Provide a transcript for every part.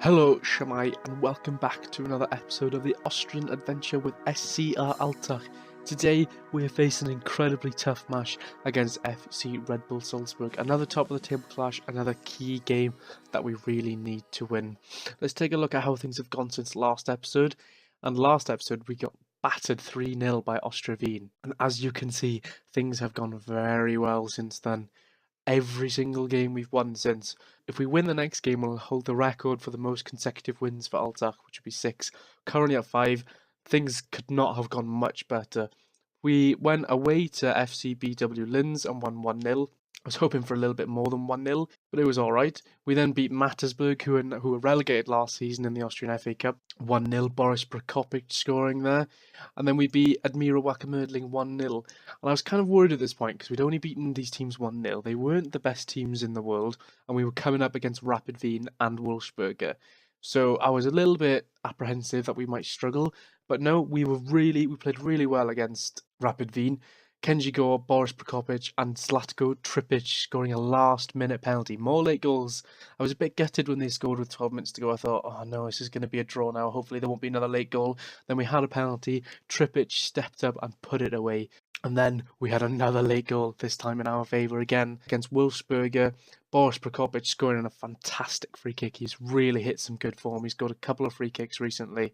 Hello, Shamai, and welcome back to another episode of the Austrian adventure with SCR Altach. Today, we are facing an incredibly tough match against FC Red Bull Salzburg. Another top of the table clash, another key game that we really need to win. Let's take a look at how things have gone since last episode. And last episode, we got battered 3-0 by Austria Wien. And as you can see, things have gone very well since then. Every single game we've won since. If we win the next game, we'll hold the record for the most consecutive wins for Altach, which would be 6. Currently at 5. Things could not have gone much better. We went away to FCBW Linz and won 1-0. I was hoping for a little bit more than 1-0, but it was alright. We then beat Mattersburg, who were relegated last season in the Austrian FA Cup. 1-0, Boris Prokopich scoring there. And then we beat Admira Wacker Mödling 1-0. And I was kind of worried at this point, because we'd only beaten these teams 1-0. They weren't the best teams in the world, and we were coming up against Rapid Wien and Wolfsberger. So I was a little bit apprehensive that we might struggle. But no, we played really well against Rapid Wien. Kenji Gore, Boris Prokopich and Zlatko Tripic scoring a last-minute penalty. More late goals. I was a bit gutted when they scored with 12 minutes to go. I thought, oh no, this is going to be a draw now. Hopefully there won't be another late goal. Then we had a penalty. Tripic stepped up and put it away. And then we had another late goal, this time in our favour again, against Wolfsberger. Boris Prokopich scoring a fantastic free kick. He's really hit some good form. He's got a couple of free kicks recently.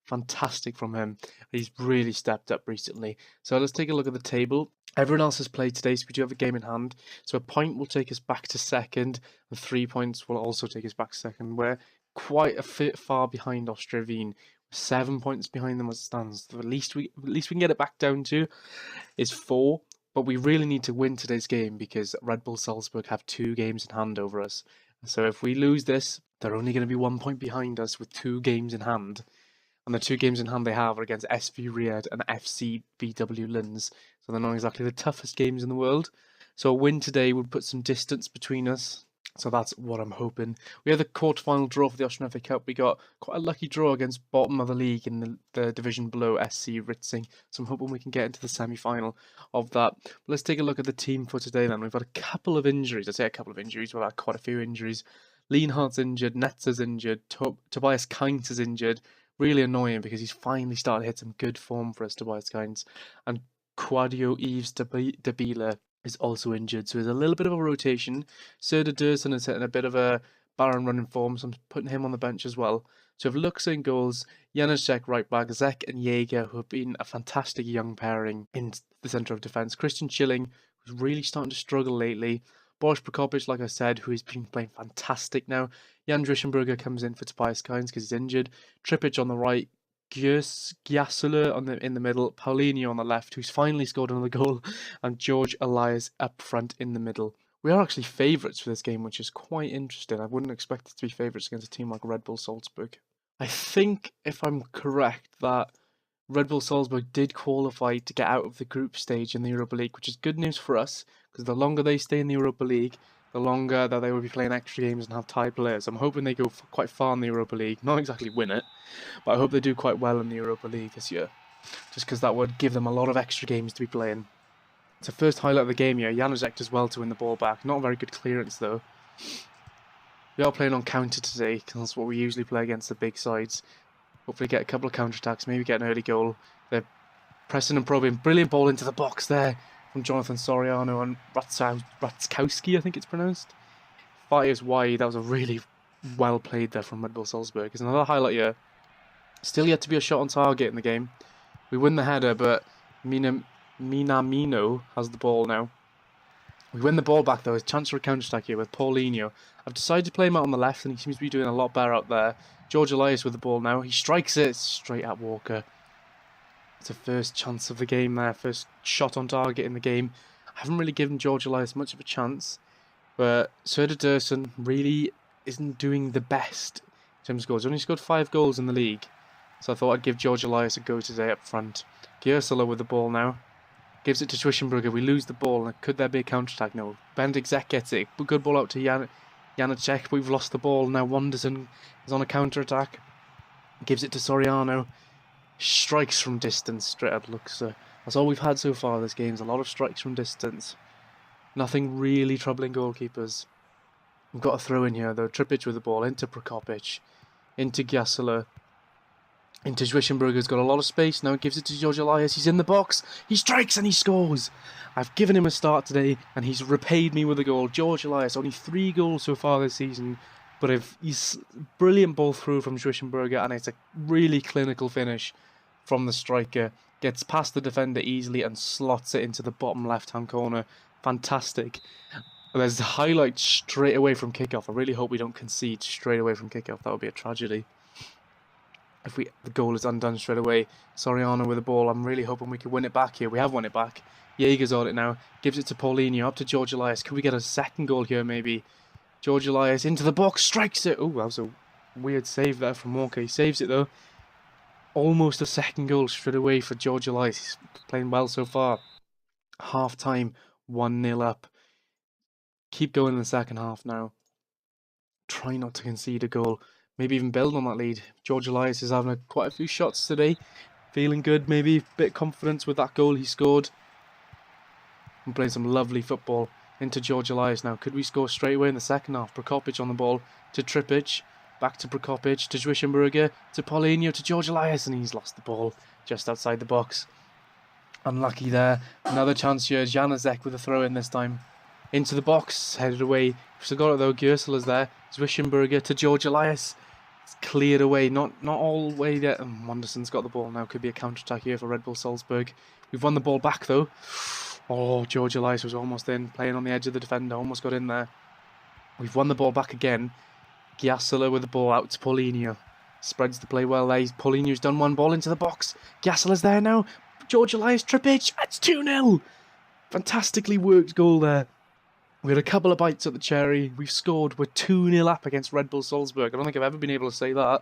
Fantastic from him. He's really stepped up recently. So let's take a look at the table. Everyone else has played today, so we do have a game in hand. So a point will take us back to second, and 3 points will also take us back to second. We're quite a bit far behind Austria Wien. 7 points behind them as it stands. The least we can get it back down to is 4. But we really need to win today's game because Red Bull Salzburg have 2 games in hand over us. So if we lose this, they're only going to be 1 point behind us with 2 games in hand. And the 2 games in hand they have are against SV Ried and FCBW Linz. So they're not exactly the toughest games in the world. So a win today would put some distance between us. So that's what I'm hoping. We had the quarter-final draw for the Austrian FA Cup. We got quite a lucky draw against bottom of the league in the division below, SC Ritzing. So I'm hoping we can get into the semi-final of that. But let's take a look at the team for today then. We've got a couple of injuries. I say a couple of injuries. We've had quite a few injuries. Lienhardt's injured. Netzer's injured. Tobias Kainz is injured. Really annoying because he's finally started to hit some good form for us, Tobias Kainz. And Quadio Yves Dabila is also injured, so there's a little bit of a rotation. Serda Dursun is hitting a bit of a barren running form, so I'm putting him on the bench as well. So we have Luxa in goals, Janacek right back, Zek and Jaeger, who have been a fantastic young pairing in the centre of defence. Christian Schilling, who's really starting to struggle lately. Boris Prokopich, like I said, who has been playing fantastic now. Jan Drischenberger comes in for Tobias Kainz because he's injured. Tripic on the right. Gyasula in the middle. Paulinho on the left, who's finally scored another goal. And George Elias up front in the middle. We are actually favourites for this game, which is quite interesting. I wouldn't expect it to be favourites against a team like Red Bull Salzburg. I think, if I'm correct, that Red Bull Salzburg did qualify to get out of the group stage in the Europa League, which is good news for us, because the longer they stay in the Europa League, the longer that they will be playing extra games and have tied players. I'm hoping they go quite far in the Europa League. Not exactly win it, but I hope they do quite well in the Europa League this year, just because that would give them a lot of extra games to be playing. It's the first highlight of the game here. Janacek does well to win the ball back. Not a very good clearance, though. We are playing on counter today, because that's what we usually play against the big sides. Hopefully get a couple of counter-attacks, maybe get an early goal. They're pressing and probing. Brilliant ball into the box there from Jonathan Soriano and Ratzkowski, I think it's pronounced. Fires wide. That was a really well played there from Red Bull Salzburg. There's another highlight here. Still yet to be a shot on target in the game. We win the header, but Minamino has the ball now. We win the ball back though. There's a chance for a counter-attack here with Paulinho. I've decided to play him out on the left and he seems to be doing a lot better out there. George Elias with the ball now. He strikes it straight at Walker. It's the first chance of the game there. First shot on target in the game. I haven't really given George Elias much of a chance. But Serda Dursun really isn't doing the best in terms of goals. He's only scored 5 goals in the league. So I thought I'd give George Elias a go today up front. Gyasula with the ball now. Gives it to Zwischenberger. We lose the ball. Could there be a counter-attack? No. Benedikt Zek gets it. Good ball out to Janacek. We've lost the ball. Now Wanderson is on a counter-attack. Gives it to Soriano. Strikes from distance straight at Luxa. That's all we've had so far this game. A lot of strikes from distance. Nothing really troubling goalkeepers. We've got a throw in here though. Tripic with the ball into Prokopich. into Giassola. Into Zwischenberger's got a lot of space. Now gives it to George Elias. He's in the box. He strikes and he scores. I've given him a start today and he's repaid me with a goal. George Elias, only 3 goals so far this season. But he's brilliant ball through from Zwischenberger, and it's a really clinical finish from the striker. Gets past the defender easily and slots it into the bottom left-hand corner. Fantastic. There's a highlight straight away from kickoff. I really hope we don't concede straight away from kickoff. That would be a tragedy. If the goal is undone straight away. Soriano with the ball. I'm really hoping we can win it back here. We have won it back. Jaeger's on it now. Gives it to Paulinho. Up to George Elias. Can we get a second goal here maybe? George Elias into the box. Strikes it. Oh, that was a weird save there from Walker. He saves it though. Almost a second goal straight away for George Elias. He's playing well so far. Half time. 1-0 up. Keep going in the second half now. Try not to concede a goal. Maybe even build on that lead. George Elias is having quite a few shots today. Feeling good, maybe. Bit of confidence with that goal he scored. I'm playing some lovely football into George Elias now. Could we score straight away in the second half? Prokopic on the ball to Trippic. Back to Prokopic, to Zwischenberger, to Paulinho, to George Elias. And he's lost the ball just outside the box. Unlucky there. Another chance here. Januzek with a throw in this time. Into the box, headed away. Forgot it though, Gersel there. Zwischenberger to George Elias. It's cleared away, not all the way there. Wanderson's got the ball now. Could be a counter-attack here for Red Bull Salzburg. We've won the ball back though. Oh, George Elias was almost in, playing on the edge of the defender. Almost got in there. We've won the ball back again. Giassola with the ball out to Paulinho. Spreads the play well there. Paulinho's done one ball into the box. Giassola's there now. George Elias, Trippic. It's 2-0. Fantastically worked goal there. We had a couple of bites at the cherry. We've scored. We're 2-0 up against Red Bull Salzburg. I don't think I've ever been able to say that.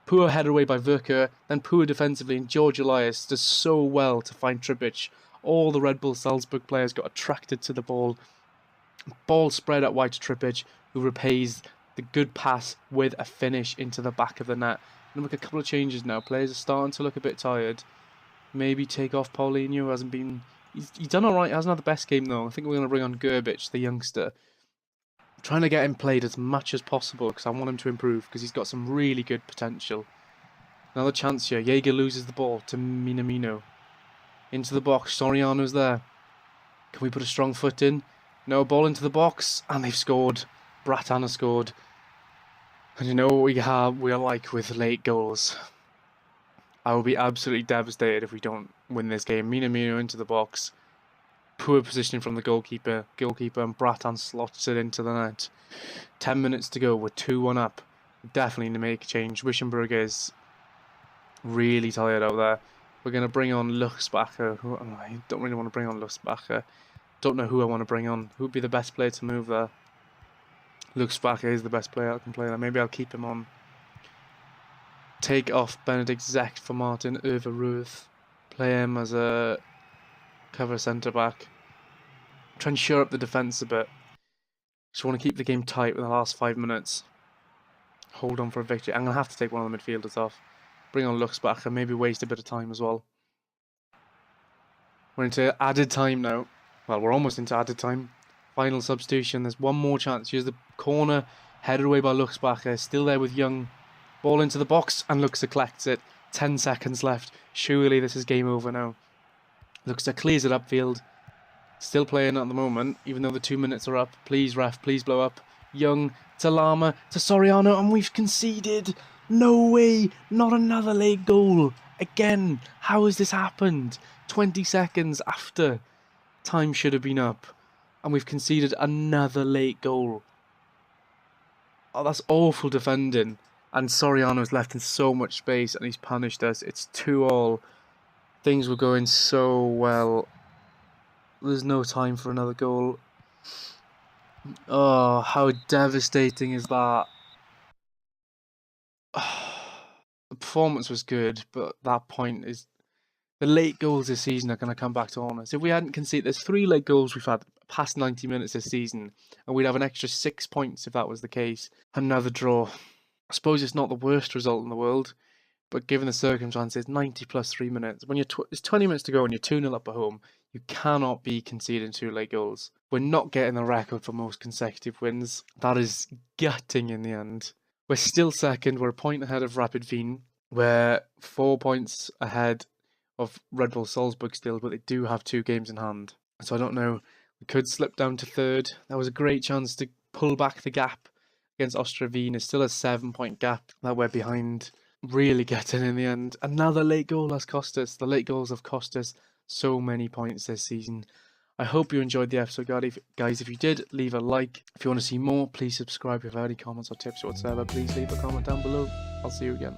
Poor header away by Verker. Then poor defensively. And George Elias does so well to find Trippic. All the Red Bull Salzburg players got attracted to the ball. Ball spread out wide to Trippic, who repays the good pass with a finish into the back of the net. And look, a couple of changes now. Players are starting to look a bit tired. Maybe take off Paulinho, who hasn't been... He's done alright, hasn't had the best game though. I think we're going to bring on Gerbic, the youngster. I'm trying to get him played as much as possible because I want him to improve because he's got some really good potential. Another chance here. Jaeger loses the ball to Minamino. Into the box. Soriano's there. Can we put a strong foot in? No, ball into the box. And they've scored. Bratan has scored. And you know what we are like with late goals. I will be absolutely devastated if we don't win this game. Minamino into the box. Poor positioning from the goalkeeper, and Bratan slots it into the net. 10 minutes to go. We're 2-1 up. Definitely need to make a change. Zwischenberger is really tired out there. We're going to bring on Luchsbacher. I don't really want to bring on Luchsbacher. Don't know who I want to bring on. Who would be the best player to move there? Luchsbacher is the best player I can play there. Maybe I'll keep him on. Take off Benedict Zecht for Martin Overruth. Play him as a cover centre-back. Try and shore up the defence a bit. Just want to keep the game tight with the last 5 minutes. Hold on for a victory. I'm going to have to take one of the midfielders off. Bring on Luchsbacher, maybe waste a bit of time as well. We're into added time now. Well, we're almost into added time. Final substitution. There's one more chance. Here's the corner. Headed away by Luchsbacher. Still there with Young. Ball into the box and Luxor collects it. 10 seconds left. Surely this is game over now. Luxor clears it upfield. Still playing at the moment, even though the 2 minutes are up. Please, ref, please blow up. Young to Lama to Soriano, and we've conceded. No way, not another late goal. Again, how has this happened? 20 seconds after time should have been up, and we've conceded another late goal. Oh, that's awful defending. And Soriano's left in so much space and he's punished us. It's 2-2. Things were going so well. There's no time for another goal. Oh, how devastating is that? The performance was good, but that point is... The late goals this season are going to come back to haunt us. If we hadn't conceded... There's 3 late goals we've had past 90 minutes this season, and we'd have an extra 6 points if that was the case. Another draw. I suppose it's not the worst result in the world, but given the circumstances, 90 plus 3 minutes. When there's 20 minutes to go and you're 2-0 up at home, you cannot be conceding 2 late goals. We're not getting the record for most consecutive wins. That is gutting in the end. We're still second. We're a point ahead of Rapid Wien. We're 4 points ahead of Red Bull Salzburg still, but they do have 2 games in hand. So I don't know. We could slip down to third. That was a great chance to pull back the gap against Austria Wien. It's still a 7-point gap that we're behind. Really getting in the end. Another late goal has cost us. The late goals have cost us so many points this season. I hope you enjoyed the episode, guys. If you did, leave a like. If you want to see more, please subscribe. If you have any comments or tips whatsoever, please leave a comment down below. I'll see you again.